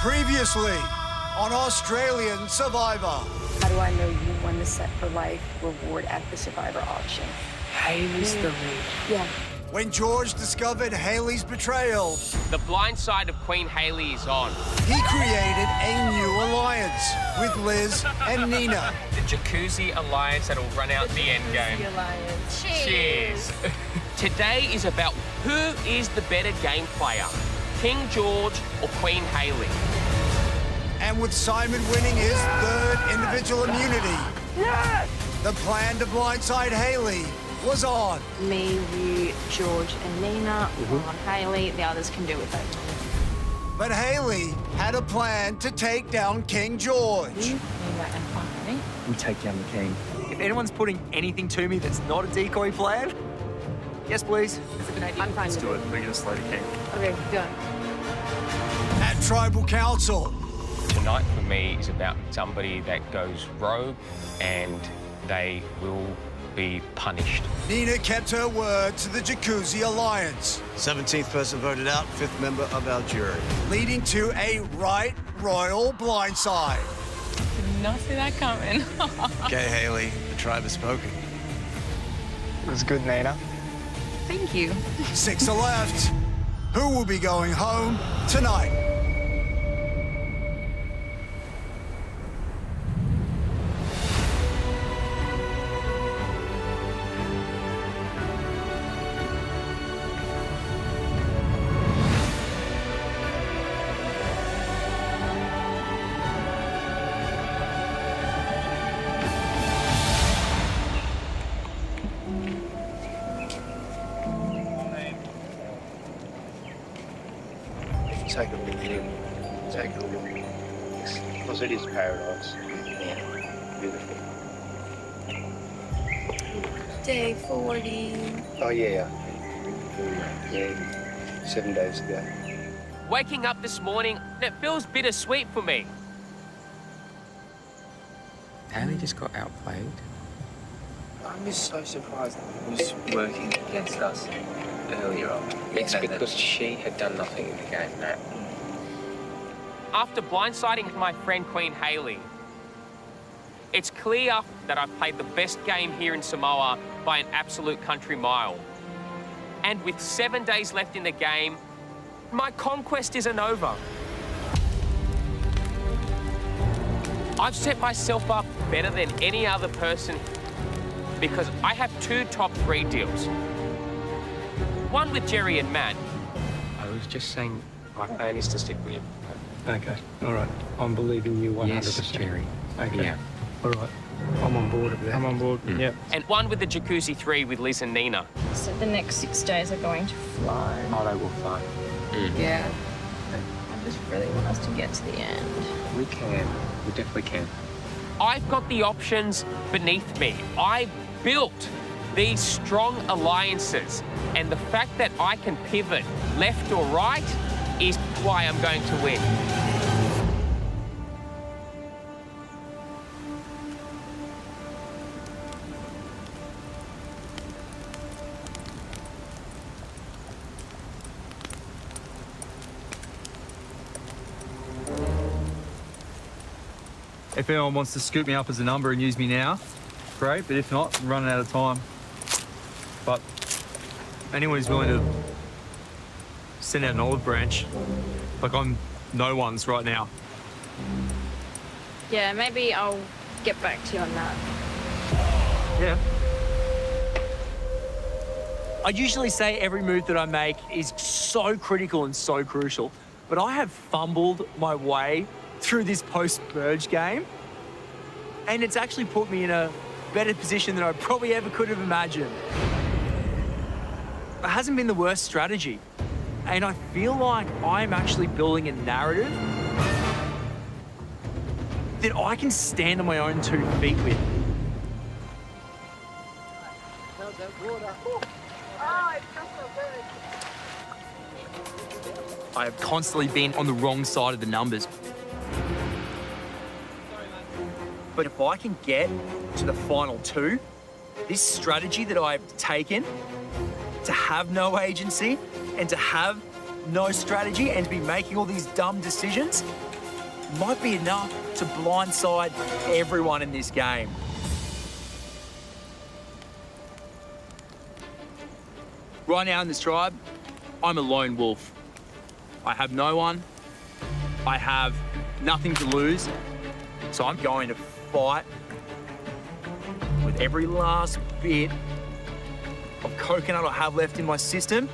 Previously on Australian Survivor. How do I know you won the set for life reward at the Survivor auction? Haley's the lead. Yeah. When George discovered Haley's betrayal, The blind side of Queen Haley is on. he created a new alliance with Liz and Nina. The Jacuzzi Alliance that'll run out the end game. Cheers. Today is about who is the better game player, King George or Queen Haley. And with Simon winning his third individual immunity, the plan to blindside Haley was on. Me, you, George and Nina, on Haley. The others can do with it. But Haley had a plan to take down King George. Nina and I. We take down the king. If anyone's putting anything to me that's not a decoy plan, yes, please. I'm fine with Do it. We're gonna slay the king. Okay, done. At Tribal Council, Tonight for me is about somebody that goes rogue and they will be punished. Nina kept her word to the Jacuzzi Alliance, 17th person voted out, 5th member of our jury. leading to a right royal blindside. Did not see that coming. Okay, Haley, the tribe has spoken. It was good, Nina. Thank you. 6 are left. Who will be going home tonight? Take a look here. Take a look. Because it is paradise. Yeah. Beautiful. Day 40. Oh, yeah. Yeah. 7 days ago. Waking up this morning, it feels bittersweet for me. Haley just got outplayed. I'm just so surprised that it was working against us earlier on. It's because she had done nothing in the game, Matt. After blindsiding my friend Queen Haley, it's clear that I've played the best game here in Samoa by an absolute country mile. And with 7 days left in the game, my conquest isn't over. I've set myself up better than any other person because I have 2 top 3 deals. One with Jerry and Matt. I was just saying my plan is to stick with you. Okay, all right. I'm believing you 100%. Yes, Jerry. Okay. Yeah. All right. I'm on board with that. I'm on board. Yep. And one with the Jacuzzi 3 with Liz and Nina. So the next 6 days are going to fly. Oh, they will fly. Yeah. I just really want us to get to the end. We can. We definitely can. I've got the options beneath me. I built these strong alliances, and the fact that I can pivot left or right is why I'm going to win. If anyone wants to scoop me up as a number and use me now, great. But if not, I'm running out of time. But anyone who's willing to send out an olive branch, like I'm no one's right now. Yeah, maybe I'll get back to you on that. Yeah. I usually say every move that I make is so critical and so crucial, but I have fumbled my way through this post-merge game, and it's actually put me in a better position than I probably ever could have imagined. It hasn't been the worst strategy, and I feel like I'm actually building a narrative that I can stand on my own 2 feet with. I have constantly been on the wrong side of the numbers. But if I can get to the final 2, this strategy that I've taken to have no agency and to have no strategy and to be making all these dumb decisions might be enough to blindside everyone in this game. Right now in this tribe, I'm a lone wolf. I have no one. I have nothing to lose. So I'm going to fight with every last bit of coconut I have left in my system,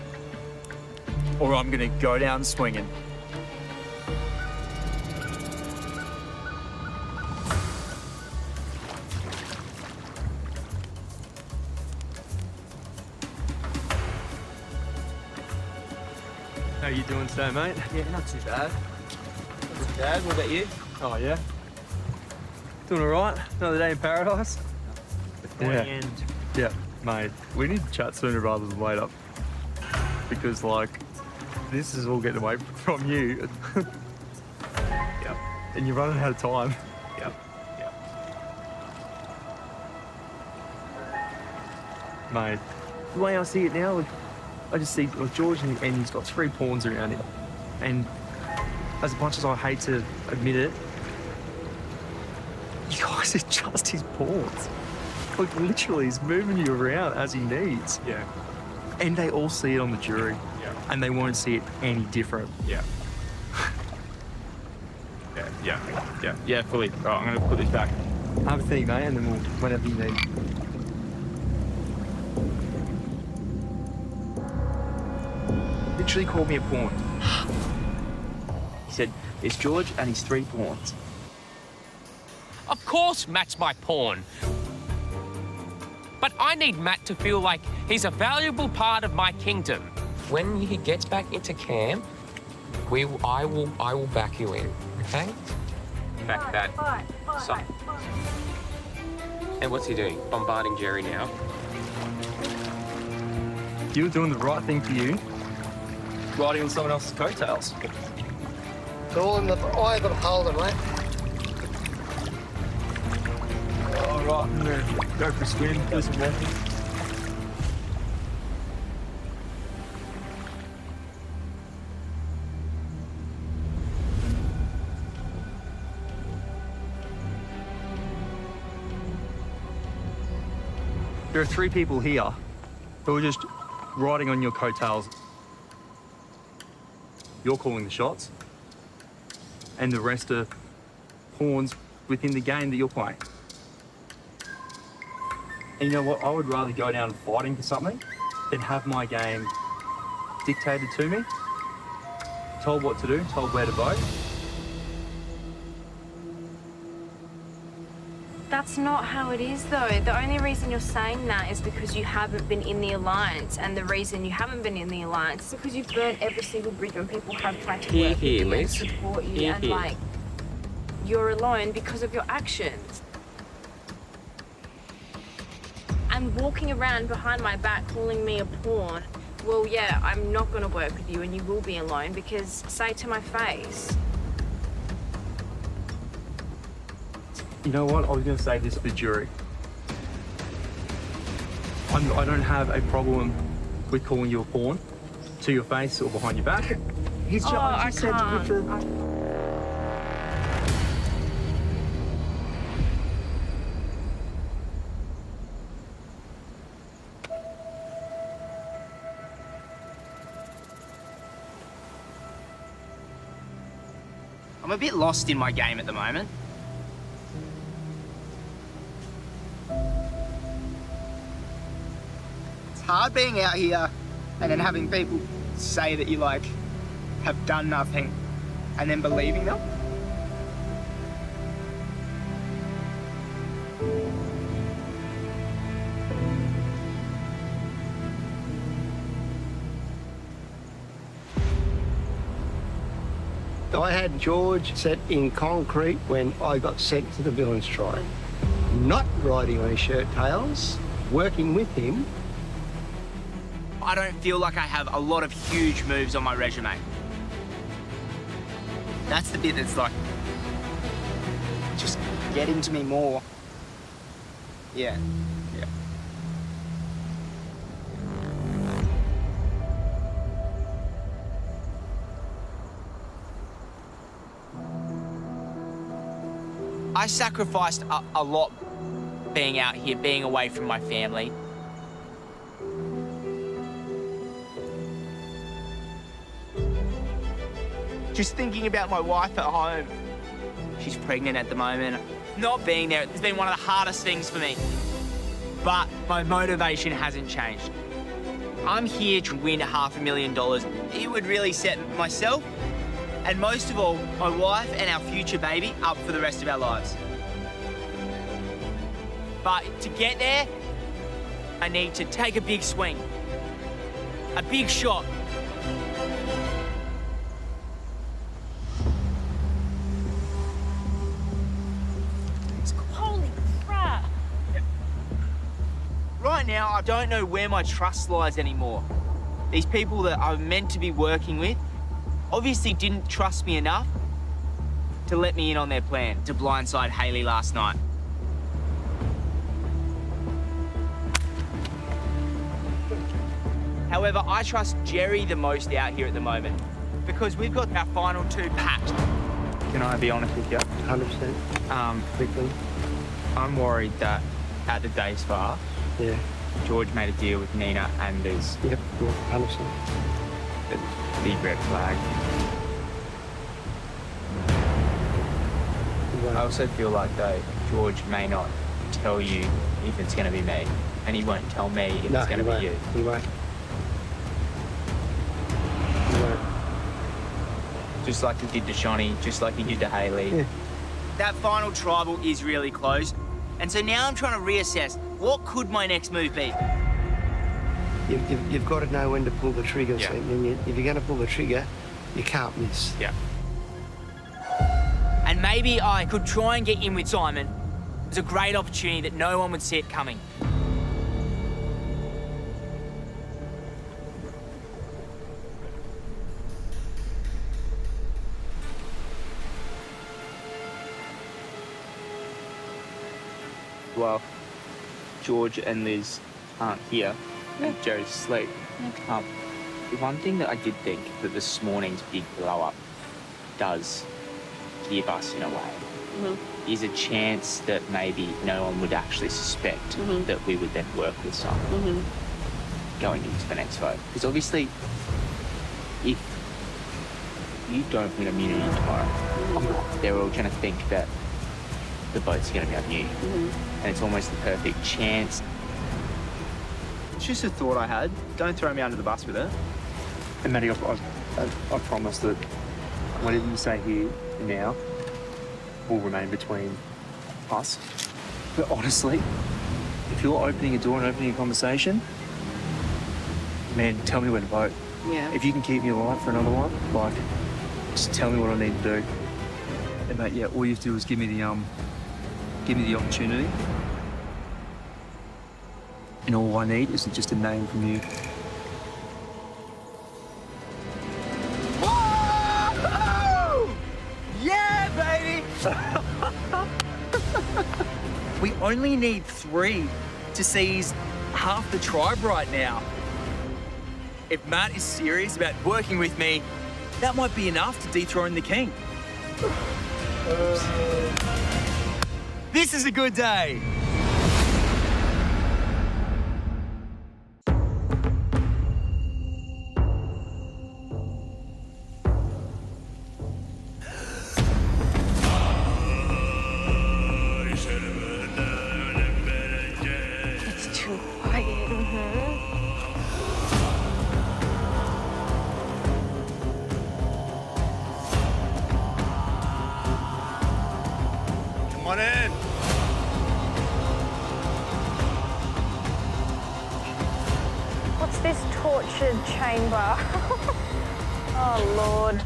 or I'm going to go down swinging. How you doing today, mate? Yeah, not too bad. Not too bad. What about you? Oh, yeah. Doing all right? Another day in paradise? Yeah. Yeah, mate. We need to chat sooner rather than later. Because, like, this is all getting away from you. Yep. And you're running out of time. Yep. Yep. Mate, the way I see it now, like, I just see George and he's got 3 pawns around him. And as much as I hate to admit it, you guys are just his pawns. Like, literally, he's moving you around as he needs. Yeah. And they all see it on the jury. Yeah. And they won't see it any different. Yeah. Yeah, fully. All right, I'm going to put this back. Have a think, mate, and then we'll, whenever you need. Literally called me a pawn. He said, it's George and his 3 pawns. Of course Matt's my pawn. But I need Matt to feel like he's a valuable part of my kingdom. When he gets back into camp, I will back you in, okay? Back that. So. And what's he doing? Bombarding Jerry now. You were doing the right thing for you. Riding on someone else's coattails. It's all in the eye of the beholder, mate. All right, I'm gonna go for a swim, do some walking. There are 3 people here who are just riding on your coattails. You're calling the shots, and the rest are pawns within the game that you're playing. And you know what? I would rather go down fighting for something than have my game dictated to me, told what to do, told where to vote. That's not how it is, though. The only reason you're saying that is because you haven't been in the Alliance, and the reason you haven't been in the Alliance is because you've burnt every single bridge when people have tried to work with you and support you, and, like, you're alone because of your actions. And walking around behind my back calling me a pawn, well, yeah, I'm not going to work with you and you will be alone because, say to my face. You know what? I was going to say this to the jury. I don't have a problem with calling you a pawn to your face or behind your back. He's I can't. I'm a bit lost in my game at the moment. It's hard being out here and then having people say that you, like, have done nothing and then believing them. I had George set in concrete when I got sent to the Villains tribe. Not riding on his shirt tails, working with him. I don't feel like I have a lot of huge moves on my resume. That's the bit that's like, just get into me more. Yeah. I sacrificed a lot being out here, being away from my family. Just thinking about my wife at home. She's pregnant at the moment. Not being there has been one of the hardest things for me. But my motivation hasn't changed. I'm here to win $500,000. It would really set myself, and most of all, my wife and our future baby up for the rest of our lives. But to get there, I need to take a big swing. A big shot. Holy crap! Right now, I don't know where my trust lies anymore. These people that I'm meant to be working with obviously didn't trust me enough to let me in on their plan to blindside Hayley last night. However, I trust Jerry the most out here at the moment because we've got our final two packed. Can I be honest with you? 100%. Quickly. I'm worried that at the day spa, Yeah. George made a deal with Nina and Liz. Yep. 100%. The big red flag. I also feel like, though, George may not tell you if it's going to be me, and he won't tell me if it's going to be you. He won't. Just like he did to Shonny, just like he did to Hayley. Yeah. That final tribal is really close, and so now I'm trying to reassess what could my next move be. You've got to know when to pull the trigger. Yeah. So if you're going to pull the trigger, you can't miss. Yeah. And maybe I could try and get in with Simon. It's a great opportunity that no one would see it coming. Well, George and Liz aren't here, and Jerry's asleep. The one thing that I did think that this morning's big blow-up does give us, in a way, is a chance that maybe no one would actually suspect that we would then work with someone going into the next vote. Because obviously, if you don't win immunity tomorrow, they're all going to think that the vote's going to be on you. And it's almost the perfect chance. It's just a thought I had. Don't throw me under the bus with it. And Maddie, I promise that whatever you say here and now will remain between us. But honestly, if you're opening a door and opening a conversation, man, tell me when to vote. Yeah. If you can keep me alive for another one, like, just tell me what I need to do. And mate, yeah, all you have to do is give me the opportunity. And all I need is just a name from you. Whoa! Yeah, baby! We only need 3 to seize half the tribe right now. If Matt is serious about working with me, that might be enough to dethrone the king. This is a good day. It's too quiet. Come on in. What's this tortured chamber? Oh, Lord.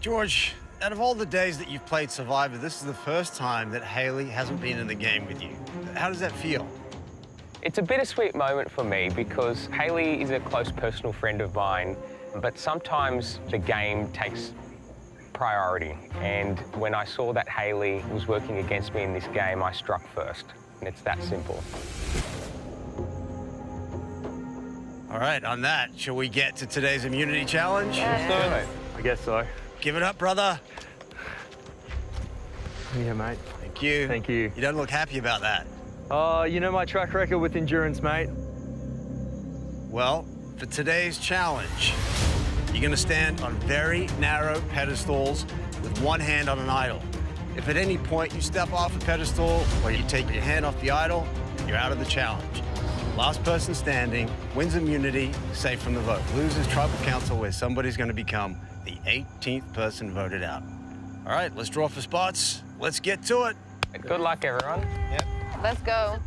George, out of all the days that you've played Survivor, this is the first time that Hayley hasn't been in the game with you. How does that feel? It's a bittersweet moment for me because Hayley is a close personal friend of mine, but sometimes the game takes priority. And when I saw that Hayley was working against me in this game, I struck first. And it's that simple. All right, on that, shall we get to today's immunity challenge? I guess so. Give it up, brother. Yeah, mate. Thank you. Thank you. You don't look happy about that. You know my track record with endurance, mate. Well, for today's challenge, you're going to stand on very narrow pedestals with one hand on an idol. If at any point you step off a pedestal or you take your hand off the idol, you're out of the challenge. Last person standing wins immunity, safe from the vote. Loses tribal council where somebody's going to become the 18th person voted out. All right, let's draw for spots. Let's get to it. Good luck, everyone. Yep. Let's go.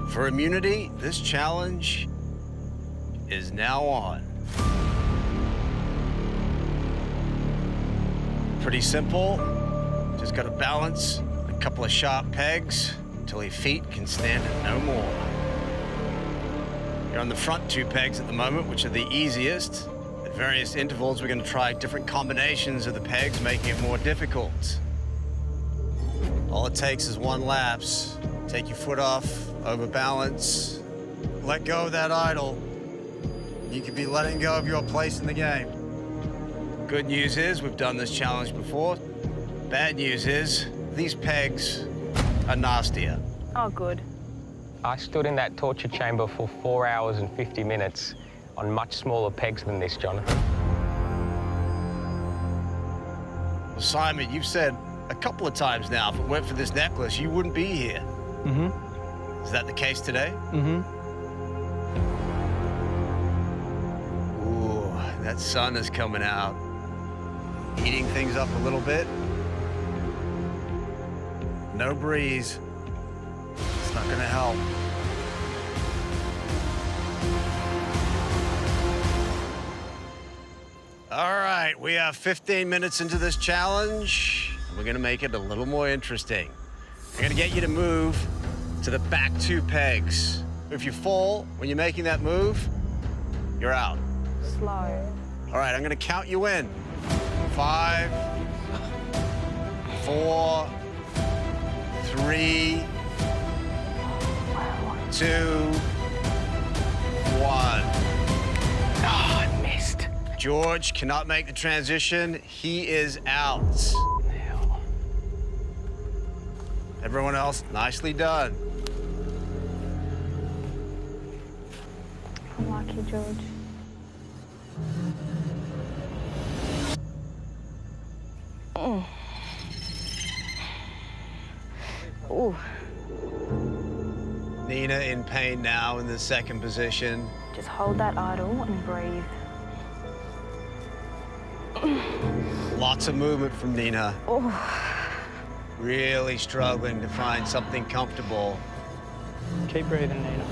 For immunity, this challenge is now on. Pretty simple. Just got to balance a couple of sharp pegs until your feet can stand it no more. You're on the front 2 pegs at the moment, which are the easiest. At various intervals, we're going to try different combinations of the pegs, making it more difficult. All it takes is 1 lapse. Take your foot off, overbalance, let go of that idol. You could be letting go of your place in the game. Good news is we've done this challenge before. Bad news is these pegs are nastier. Oh, good. I stood in that torture chamber for 4 hours and 50 minutes on much smaller pegs than this, Jonathan. Well, Simon, you've said a couple of times now, if it weren't for this necklace, you wouldn't be here. Mm-hmm. Is that the case today? Mm-hmm. Ooh, that sun is coming out. Heating things up a little bit. No breeze. It's not gonna help. All right, we have 15 minutes into this challenge. We're gonna make it a little more interesting. I'm gonna get you to move to the back 2 pegs. If you fall when you're making that move, you're out. Slow. All right, I'm gonna count you in. 5, 4, 3, 2, 1. Oh, I missed. George cannot make the transition. He is out. Everyone else, nicely done. Unlucky, George. Ooh. Nina in pain now in the second position. Just hold that idle and breathe. Lots of movement from Nina. Oh. Really struggling to find something comfortable. Keep breathing, Nina.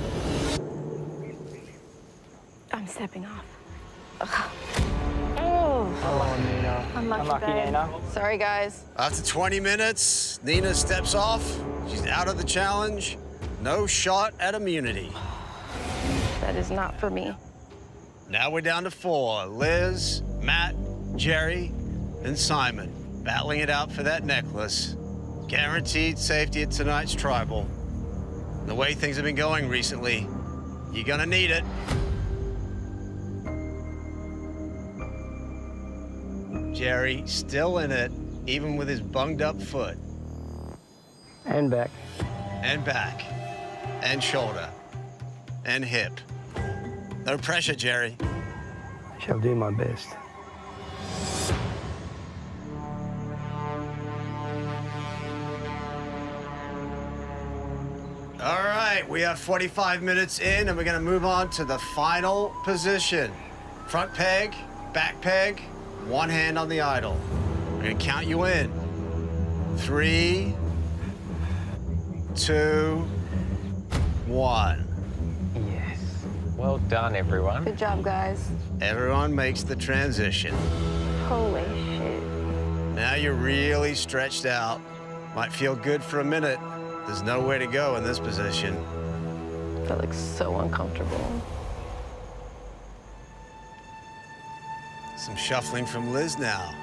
I'm stepping off. Ugh. Oh. Oh, Nina. Unlucky, babe. Nina. Sorry, guys. After 20 minutes, Nina steps off. She's out of the challenge. No shot at immunity. That is not for me. Now we're down to 4. Liz, Matt, Jerry, and Simon battling it out for that necklace. Guaranteed safety at tonight's tribal. The way things have been going recently, you're gonna need it. Jerry still in it, even with his bunged up foot. And back. And back. And shoulder. And hip. No pressure, Jerry. Shall do my best. All right, we have 45 minutes in, and we're gonna move on to the final position. Front peg, back peg, one hand on the idol. We're gonna count you in. 3, 2, 1. Yes. Well done, everyone. Good job, guys. Everyone makes the transition. Holy shit. Now you're really stretched out. Might feel good for a minute. There's nowhere to go in this position. That looks so uncomfortable. Some shuffling from Liz now.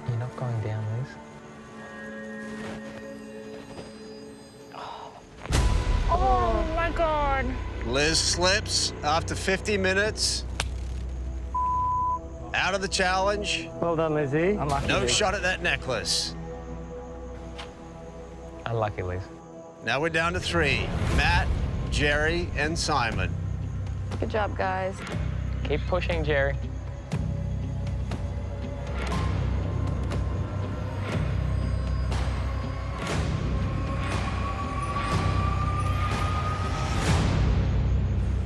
You know, going down, Liz. Oh my God. Liz slips after 50 minutes. Out of the challenge. Well done, Lizzie. Unlucky. No shot at that necklace. Unlucky, Liz. Now we're down to 3. Matt, Jerry, and Simon. Good job, guys. Keep pushing, Jerry.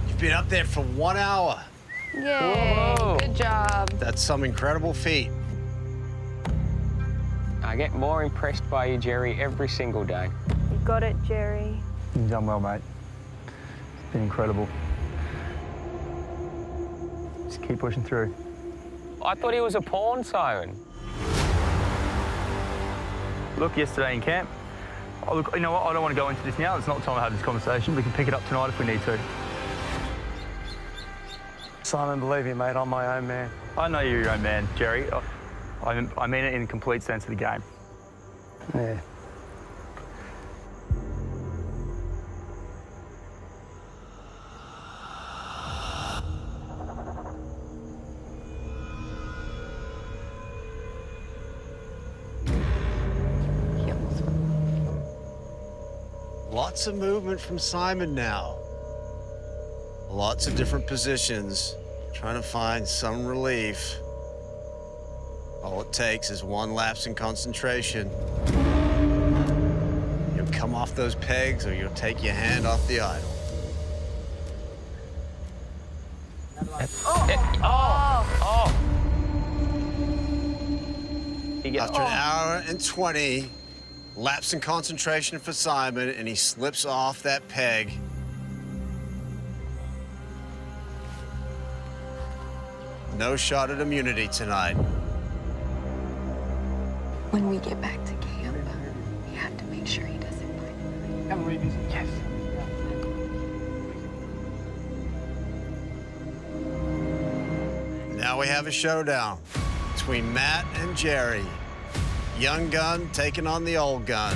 You've been up there for 1 hour. Yay. Whoa. Good job. That's some incredible feat. I get more impressed by you, Jerry, every single day. You got it, Jerry. You've done well, mate. It's been incredible. Just keep pushing through. I thought he was a pawn, Simon. Look, yesterday in camp, oh, look, you know what? I don't want to go into this now. It's not time to have this conversation. We can pick it up tonight if we need to. Simon, believe me, mate, I'm my own man. I know you're your own man, Jerry. I mean it in complete sense of the game. Yeah. Lots of movement from Simon now. Lots of different positions, trying to find some relief. All it takes is one lapse in concentration. You'll come off those pegs or you'll take your hand off the idol. After an hour and 20, lapse in concentration for Simon, and he slips off that peg. No shot at immunity tonight. When we get back to camp, we have to make sure he doesn't find. Have a revisit. Yes. Now we have a showdown between Matt and Jerry. Young gun taking on the old gun.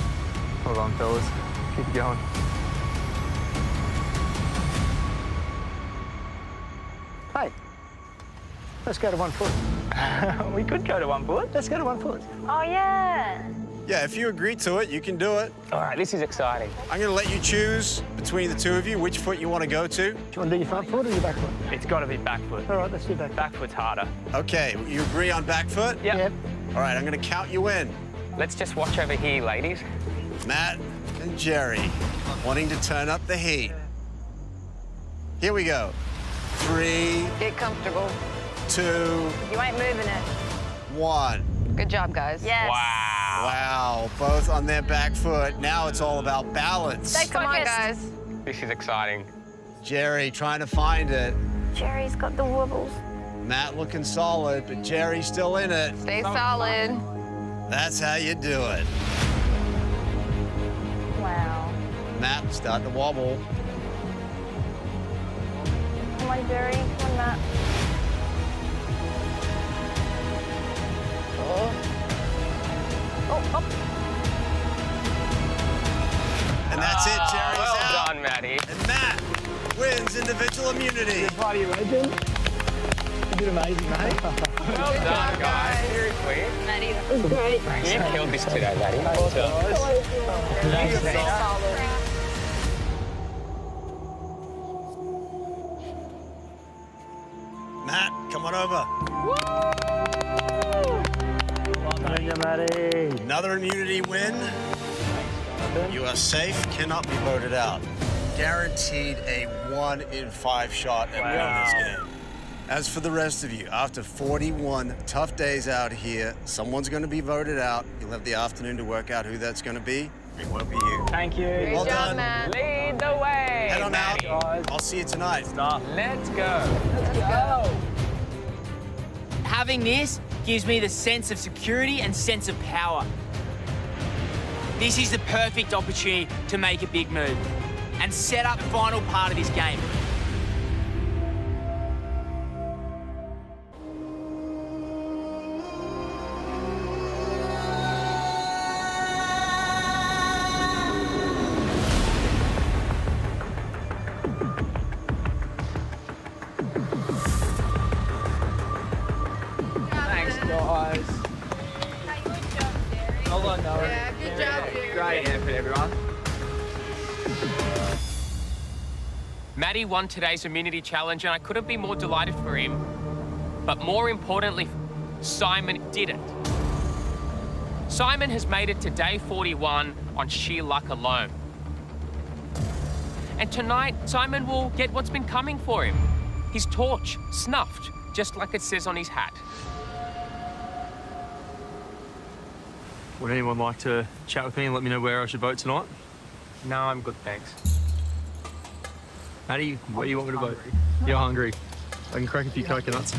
Hold on, fellas. Keep it going. Hey, let's go to 1 foot. We could go to 1 foot. Let's go to 1 foot. Oh, yeah. Yeah, if you agree to it, you can do it. All right, this is exciting. I'm going to let you choose between the two of you which foot you want to go to. Do you want to do your front foot or your back foot? It's got to be back foot. All right, let's do back foot. Back foot's harder. Okay, you agree on back foot? Yep. Yep. All right, I'm going to count you in. Let's just watch over here, ladies. Matt and Jerry wanting to turn up the heat. Here we go. 3, Get comfortable. 2, You ain't moving it. 1. Good job, guys. Yes. Wow. Wow, both on their back foot. Now it's all about balance. Stay Come on, focused. guys. This is exciting. Jerry trying to find it. Jerry's got the wobbles. Matt looking solid, but Jerry's still in it. Stay solid. That's how you do it. Wow. Matt starting to wobble. Come on, Jerry. Come on, Matt. Oh, And that's it, Jerry's Well out. done, Maddie. And Matt wins individual immunity. Party legend. You did amazing, mate. Well done, guys. Seriously. Maddie, that was great. You killed this today, Maddie. Well done. Matt, come on over. Well done, Maddie. Another immunity win. You are safe, cannot be voted out. Guaranteed a 1 in 5 shot at winning this game. As for the rest of you, after 41 tough days out here, someone's going to be voted out. You'll have the afternoon to work out who that's going to be. It won't be you. Thank you. Great Well job, done. Matt. Lead the way. Head on out. Maddie. I'll see you tonight. Let's go. Let's go. Having this gives me the sense of security and sense of power. This is the perfect opportunity to make a big move and set up the final part of this game. done, Noah. Yeah, good job, Jerry. Great effort, everyone. Matty won today's immunity challenge, and I couldn't be more delighted for him. But more importantly, Simon did it. Simon has made it to day 41 on sheer luck alone. And tonight, Simon will get what's been coming for him. His torch snuffed, just like it says on his hat. Would anyone like to chat with me and let me know where I should vote tonight? No, I'm good, thanks. Matty, where do you want me to vote? You're hungry. I can crack a few coconuts.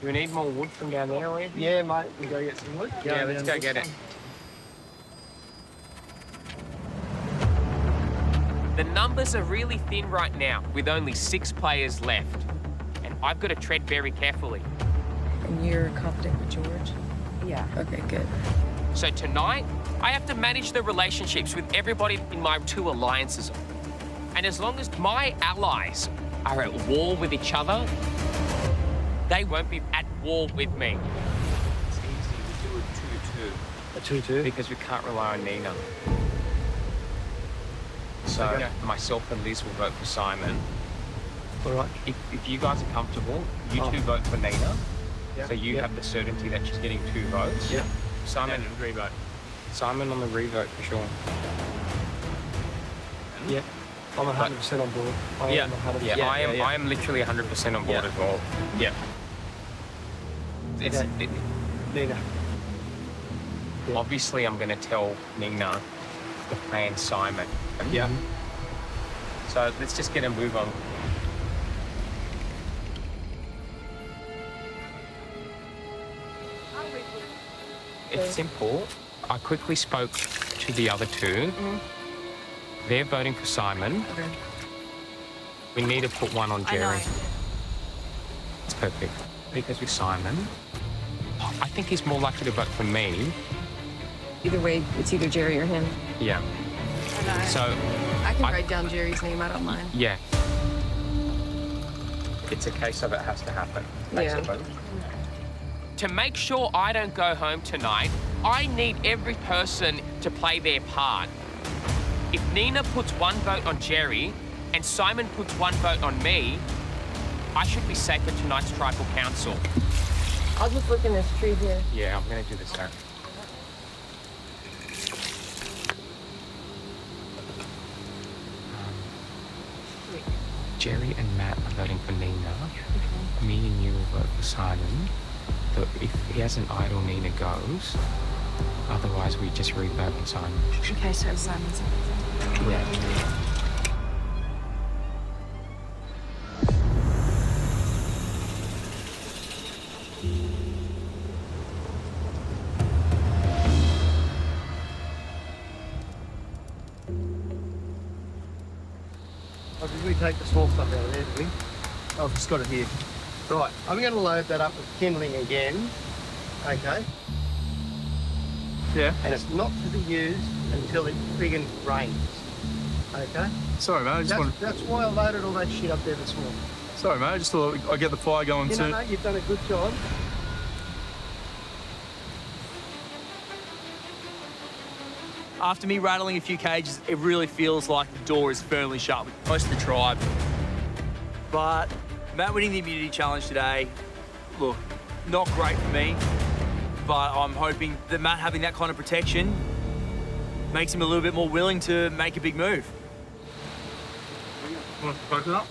Do we need more wood from down there or anything? Yeah, mate, we go get some wood. Yeah, let's go get it. The numbers are really thin right now, with only 6 players left. And I've got to tread very carefully. And you're confident with George? Yeah. Okay, good. So tonight, I have to manage the relationships with everybody in my 2 alliances. And as long as my allies are at war with each other, they won't be at war with me. It's easy. We do a 2-2. A 2-2? Because we can't rely on Nina. So myself and Liz will vote for Simon. All right. If you guys are comfortable, you 2 vote for Nina. Yep. So you have the certainty that she's getting 2 votes. Yeah. Simon, And revote. Simon on the revote for sure. Yeah. I'm 100% on board. I am 100%. I am literally 100% on board as well. Yeah. It's, Okay. Nina. Obviously, I'm going to tell Nina to plan Simon. Yeah. So let's just get a move on. It's simple. I quickly spoke to the other 2. They're voting for Simon. Okay. We need to put one on I know. Jerry. It's perfect. Because with Simon, I think he's more likely to vote for me. Either way, it's either Jerry or him. Yeah. I know. So, I can write down Jerry's name. I don't mind. yeah. It's a case of it has to happen, Yeah. basically. To make sure I don't go home tonight, I need every person to play their part. If Nina puts 1 vote on Jerry and Simon puts 1 vote on me, I should be safe at tonight's tribal council. I'll just look in this tree here. Yeah, I'm going to do this now. Jerry and Matt are voting for Nina. Me and you will vote for Simon. So if he has an idol, Nina goes. Otherwise, we just re-vote on Simon. Okay, so Simon's. Yeah. Oh, did we take the small stuff out of there, did we? I've just got it here. Right, I'm going to load that up with kindling again. Okay? Yeah. And it's not to be used until it friggin' rains. Okay? Sorry, mate. I just want. That's why I loaded all that shit up there this morning. Sorry, mate. I just thought I'd get the fire going You soon. know, you've done a good job. After me rattling a few cages, it really feels like the door is firmly shut with most of the tribe. But Matt winning the immunity challenge today, look, not great for me, but I'm hoping that Matt having that kind of protection makes him a little bit more willing to make a big move. Want to open up?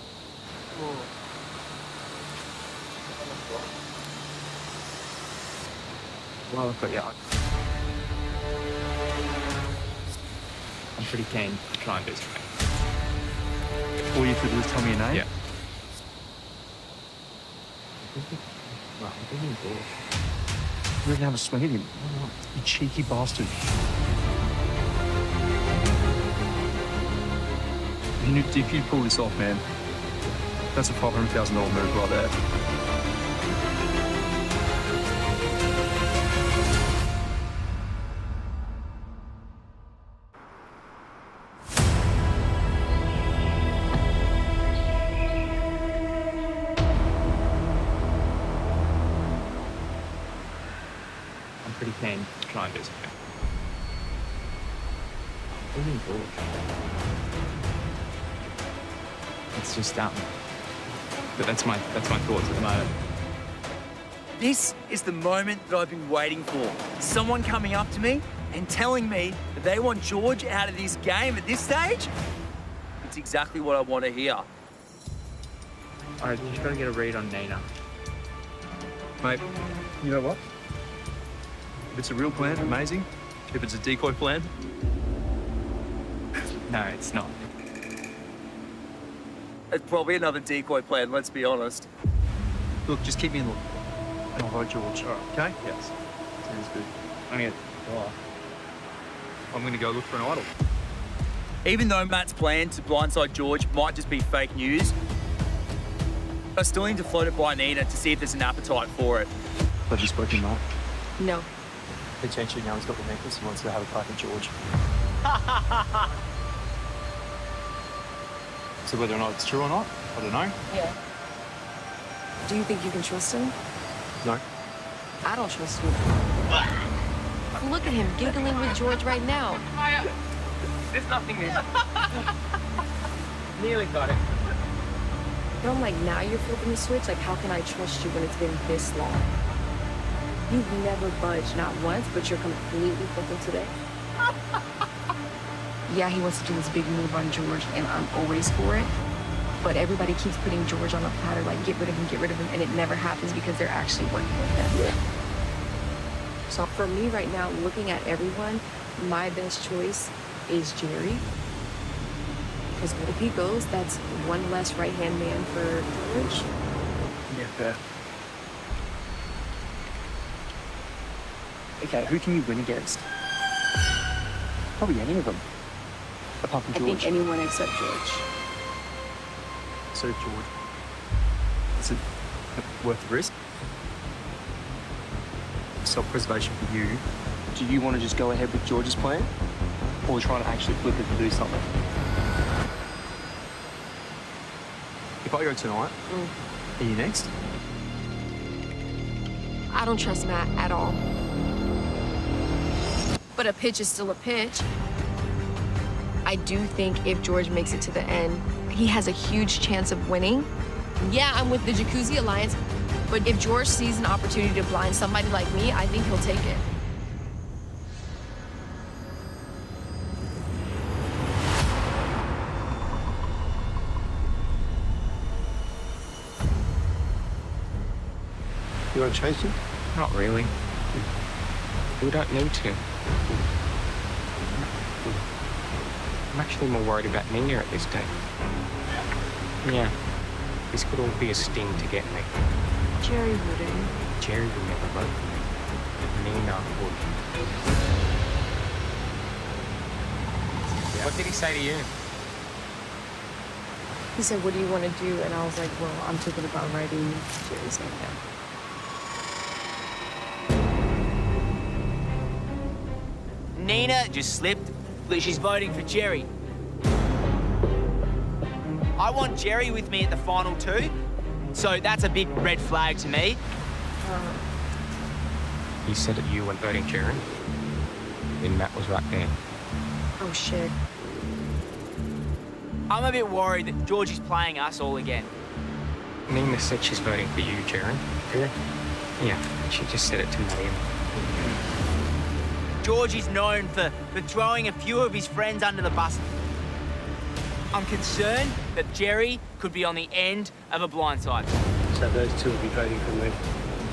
Well, I've got you. I'm pretty keen to try and do something. All you have to do is tell me your name? Yeah. Right, I'm getting bored. You're going to have a swing at him. You cheeky bastard. If you pull this off, man, that's a $500,000 move right there. can try and do something. Really good. It's just but that's my thoughts at the moment. This is the moment that I've been waiting for. Someone coming up to me and telling me that they want George out of this game at this stage. It's exactly what I want to hear. All right, you just got to get a read on Nina. Mate, you know what? If it's a real plan, amazing. If it's a decoy plan, No, it's not. It's probably another decoy plan, let's be honest. look, just keep me in the loop. And I'll vote George. All right. Okay? Yes. Sounds good. I'm gonna go look for an idol. Even though Matt's plan to blindside George might just be fake news, I still need to float it by Nina to see if there's an appetite for it. Have you spoken, Mark? No. Potentially now he's got the necklace. He wants to have a crack at George. So whether or not it's true or not, I don't know. Yeah. Do you think you can trust him? No. I don't trust you. Look at him giggling with George right now. There's nothing there. Nearly got it. But I'm like, now you're flipping the switch? Like, how can I trust you when it's been this long? You've never budged, not once, but you're completely flipping today. Yeah, he wants to do this big move on George, and I'm always for it. But everybody keeps putting George on the platter, like, get rid of him, and it never happens because they're actually working with him. Yeah. So for me right now, looking at everyone, my best choice is Jerry. Because what if he goes, that's one less right-hand man for George. Yeah, fair. Okay, who can you win against? Probably any of them. Apart from I George. think anyone except George. So George. Is it worth the risk? Self-preservation for you. Do you want to just go ahead with George's plan? Or try to actually flip it to do something? If I go tonight, are you next? I don't trust Matt at all. But a pitch is still a pitch. I do think if George makes it to the end, he has a huge chance of winning. Yeah, I'm with the Jacuzzi Alliance, but if George sees an opportunity to blind somebody like me, I think he'll take it. You want to chase him? Not really. We don't need to. I'm actually more worried about Nina at this stage. Yeah. This could all be a sting to get me. Jerry wouldn't. Jerry would never vote for me. Nina would. Yeah. What did he say to you? He said, what do you want to do? And I was like, well, I'm thinking about writing Jerry's name down. Nina just slipped. Look, she's voting for Jerry. I want Jerry with me at the final two, so that's a big red flag to me. You said that you weren't voting Jerry. Then Matt was right there. Oh, shit. I'm a bit worried that George is playing us all again. Nina said she's voting for you, Jerry. Yeah. Yeah, she just said it to me. George is known for throwing a few of his friends under the bus. I'm concerned that Jerry could be on the end of a blindside. So those two will be voting for me.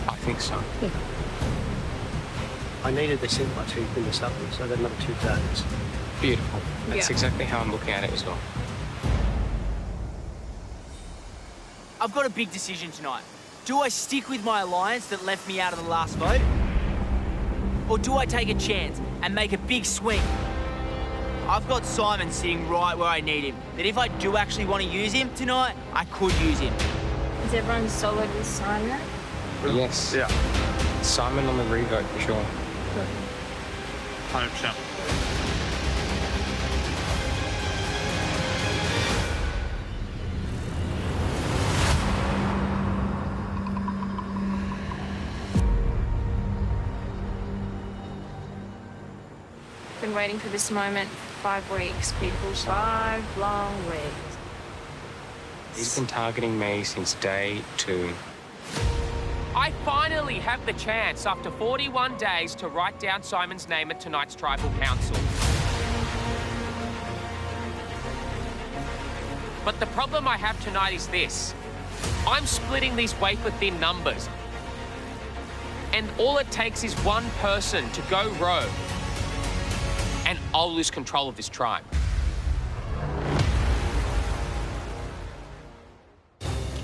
I think so. Yeah. I needed the simple to in the supplement, so I got another 2 targets. Beautiful. That's Yeah. exactly how I'm looking at it as well. I've got a big decision tonight. Do I stick with my alliance that left me out of the last vote? Or do I take a chance and make a big swing? I've got Simon sitting right where I need him. That if I do actually want to use him tonight, I could use him. Is everyone solid with Simon? Yes. Yeah. Simon on the revote for sure. 100%. been waiting for this moment for 5 weeks, people. 5 long weeks. He's been targeting me since day 2. I finally have the chance, after 41 days, to write down Simon's name at tonight's Tribal Council. But the problem I have tonight is this. I'm splitting these wafer-thin numbers. And all it takes is one person to go rogue. And I'll lose control of this tribe.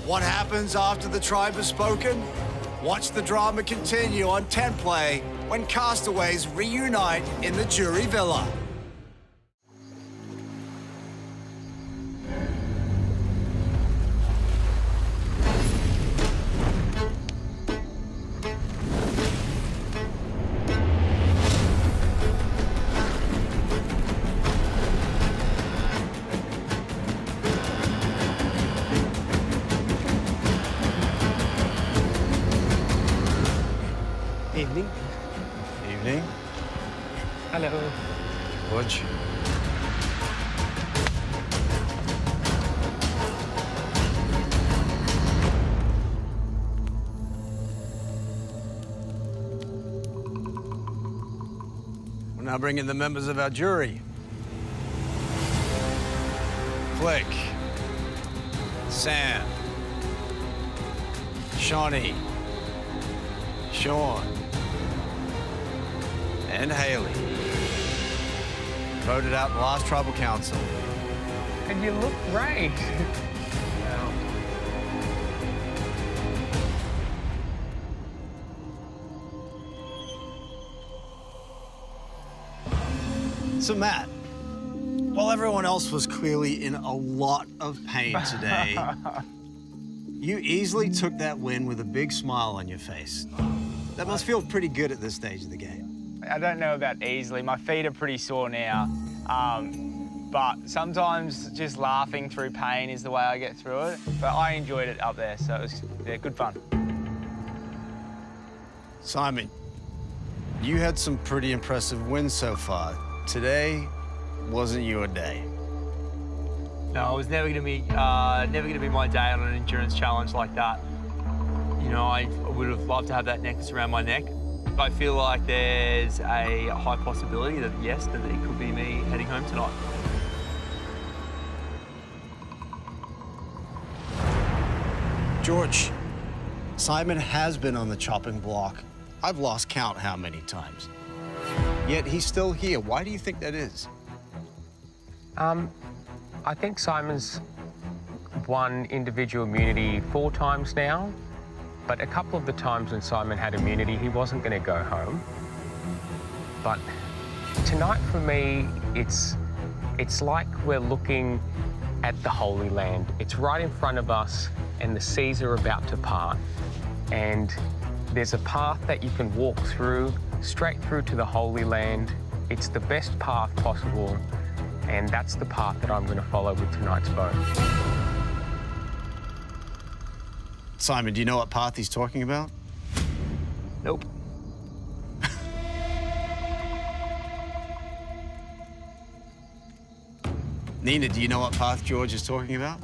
What happens after the tribe has spoken? Watch the drama continue on 10 Play when castaways reunite in the jury villa. Evening. Evening. Hello. George. We're now bringing the members of our jury. Flick. Sam. Shawnee. Sean. And Haley. Voted out in the last Tribal Council. And you look great. So, Matt, while everyone else was clearly in a lot of pain today, you easily took that win with a big smile on your face. That must feel pretty good at this stage of the game. I don't know about easily. My feet are pretty sore now. But sometimes just laughing through pain is the way I get through it. But I enjoyed it up there, so it was good fun. Simon, you had some pretty impressive wins so far. Today wasn't your day. No, it was never going to be my day on an endurance challenge like that. You know, I would have loved to have that necklace around my neck. I feel like there's a high possibility that, yes, that it could be me heading home tonight. George, Simon has been on the chopping block. I've lost count how many times. Yet he's still here. Why do you think that is? I think Simon's won individual immunity 4 times now, but a couple of the times when Simon had immunity, he wasn't going to go home. But tonight for me, it's like we're looking at the Holy Land. It's right in front of us, and the seas are about to part. And there's a path that you can walk through, straight through to the Holy Land. It's the best path possible, and that's the path that I'm going to follow with tonight's vote. Simon, do you know what path he's talking about? Nope. Nina, do you know what path George is talking about?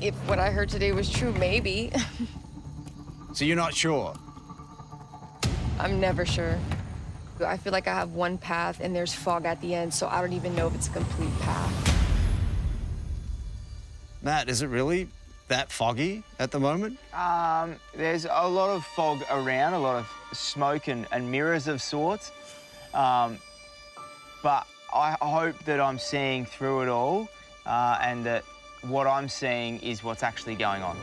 If what I heard today was true, maybe. So you're not sure? I'm never sure. I feel like I have one path and there's fog at the end, so I don't even know if it's a complete path. Matt, is it really that foggy at the moment? There's a lot of fog around, a lot of smoke and mirrors of sorts. But I hope that I'm seeing through it all and that what I'm seeing is what's actually going on.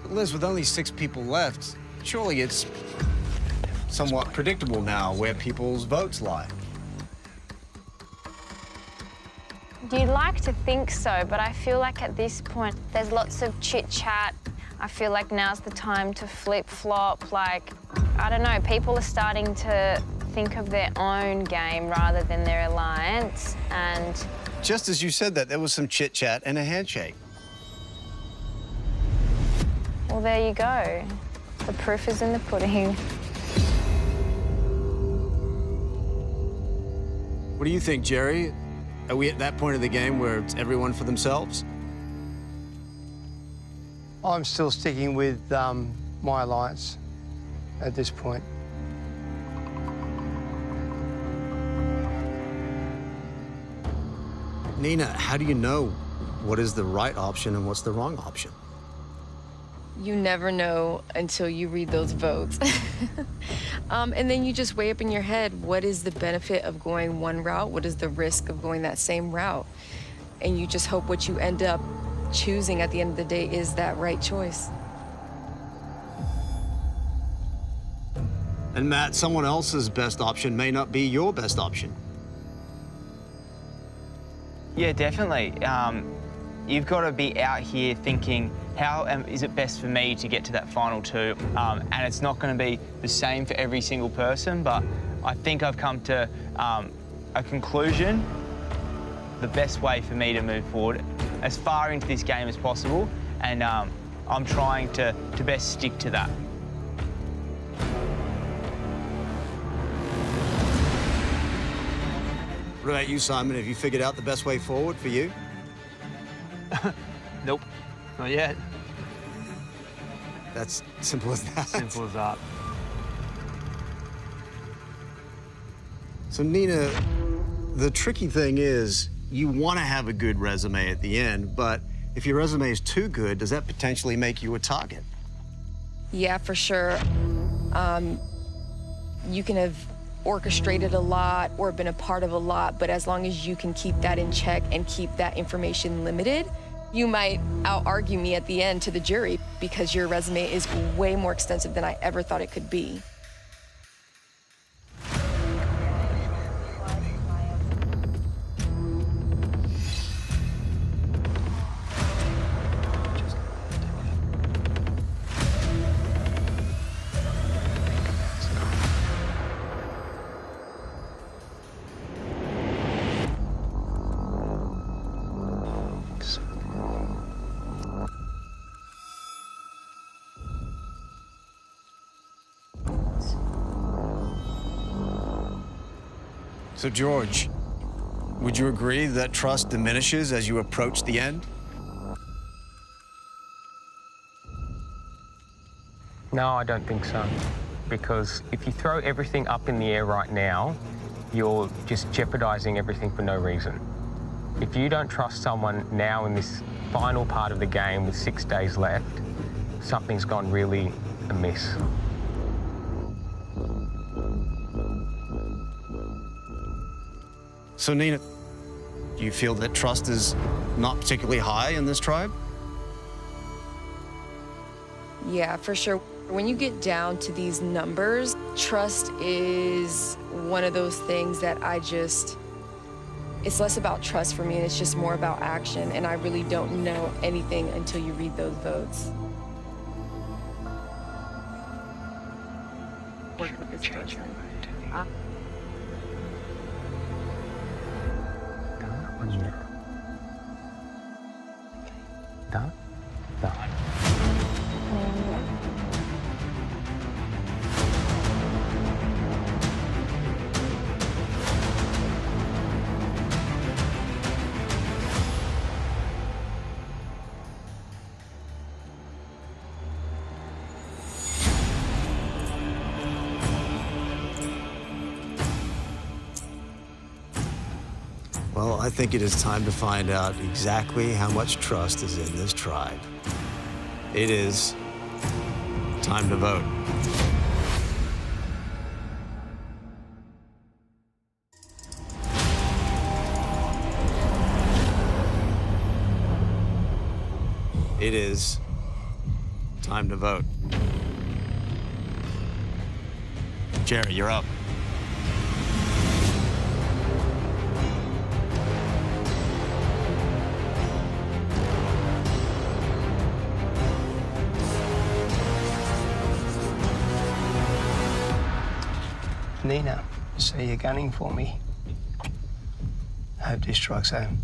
Liz, with only 6 people left, surely it's somewhat predictable now where people's votes lie. You'd like to think so, but I feel like at this point, there's lots of chit-chat. I feel like now's the time to flip-flop. Like, I don't know, people are starting to think of their own game rather than their alliance, and... Just as you said that, there was some chit-chat and a handshake. Well, there you go. The proof is in the pudding. What do you think, Jerry? Are we at that point of the game where it's everyone for themselves? I'm still sticking with my alliance at this point. Nina, how do you know what is the right option and what's the wrong option? You never know until you read those votes. And then you just weigh up in your head, what is the benefit of going one route? What is the risk of going that same route? And you just hope what you end up choosing at the end of the day is that right choice. And Matt, someone else's best option may not be your best option. Yeah, definitely. You've got to be out here thinking, how is it best for me to get to that final two? And it's not going to be the same for every single person, but I think I've come to a conclusion, the best way for me to move forward as far into this game as possible, and I'm trying to best stick to that. What about you, Simon? Have you figured out the best way forward for you? Nope, not yet. That's simple as that. Simple as that. So, Nina, the tricky thing is you want to have a good resume at the end, but if your resume is too good, does that potentially make you a target? Yeah, for sure. You can have orchestrated a lot or been a part of a lot, but as long as you can keep that in check and keep that information limited, you might out-argue me at the end to the jury because your resume is way more extensive than I ever thought it could be. So, George, would you agree that trust diminishes as you approach the end? No, I don't think so. Because if you throw everything up in the air right now, you're just jeopardizing everything for no reason. If you don't trust someone now in this final part of the game with 6 days left, something's gone really amiss. So, Nina, do you feel that trust is not particularly high in this tribe? Yeah, for sure. When you get down to these numbers, trust is one of those things that it's less about trust for me, and it's just more about action, and I really don't know anything until you read those votes. Work with this person. Done? Done. Well, I think it is time to find out exactly how much trust is in this tribe. It is time to vote. It is time to vote. Jerry, you're up. Nina, so you're gunning for me. Hope this strikes home.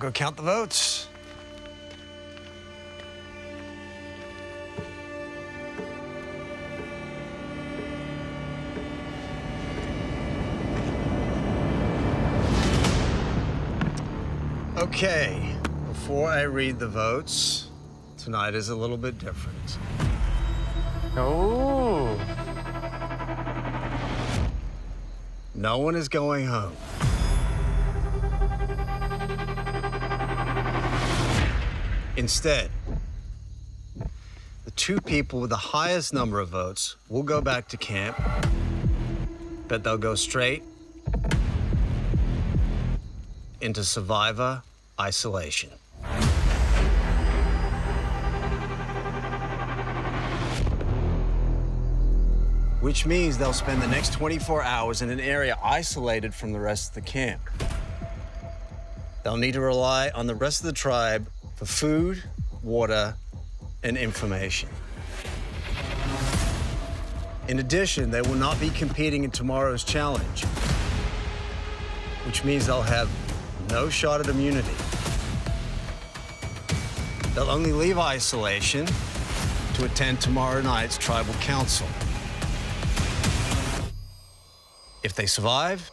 go count the votes. Okay, before I read the votes, tonight is a little bit different. Oh. No one is going home. Instead, the two people with the highest number of votes will go back to camp, but they'll go straight into survivor isolation. Which means they'll spend the next 24 hours in an area isolated from the rest of the camp. They'll need to rely on the rest of the tribe for food, water, and information. In addition, they will not be competing in tomorrow's challenge, which means they'll have no shot at immunity. They'll only leave isolation to attend tomorrow night's tribal council. If they survive,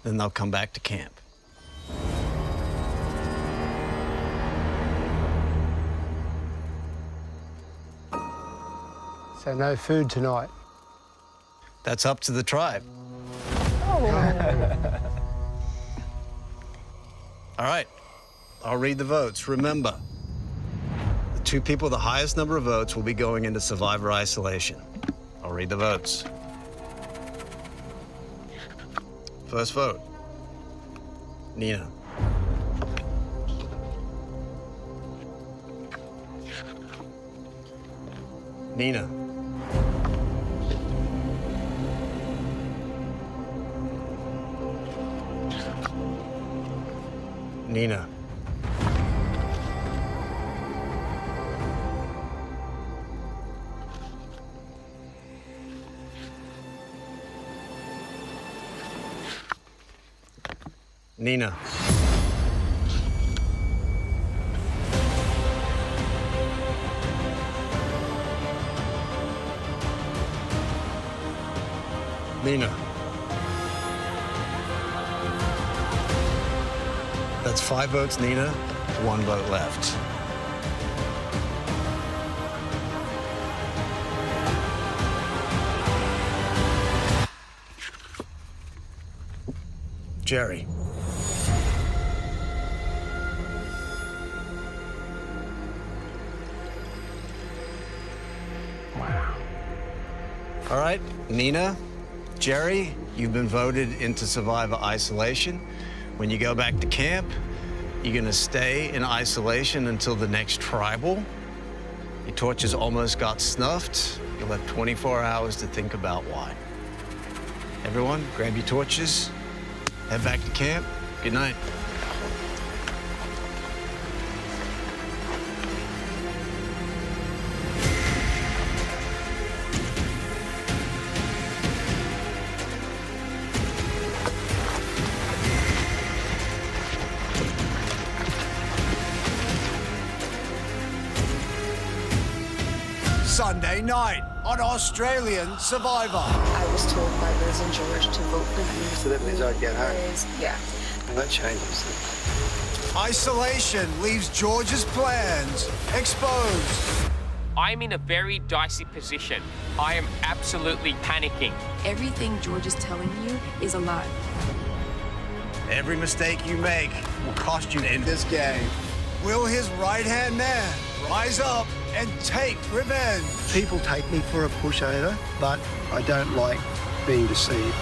then they'll come back to camp. So no food tonight. That's up to the tribe. All right, I'll read the votes. Remember, the two people with the highest number of votes will be going into survivor isolation. I'll read the votes. First vote, Nina. Nina. Nina. Nina. Nina. That's 5 votes, Nina, 1 vote left. Jerry. Wow. All right, Nina, Jerry, you've been voted into survivor isolation. When you go back to camp, you're gonna stay in isolation until the next tribal. Your torches almost got snuffed. You'll have 24 hours to think about why. Everyone, grab your torches, head back to camp. Good night. Sunday night on Australian Survivor. I was told by Liz and George to vote for you. So that means I'd get home. Yeah. Well, that changes things. Isolation leaves George's plans exposed. I'm in a very dicey position. I am absolutely panicking. Everything George is telling you is a lie. Every mistake you make will cost you in this game. Will his right-hand man rise up and take revenge? People take me for a pushover, but I don't like being deceived.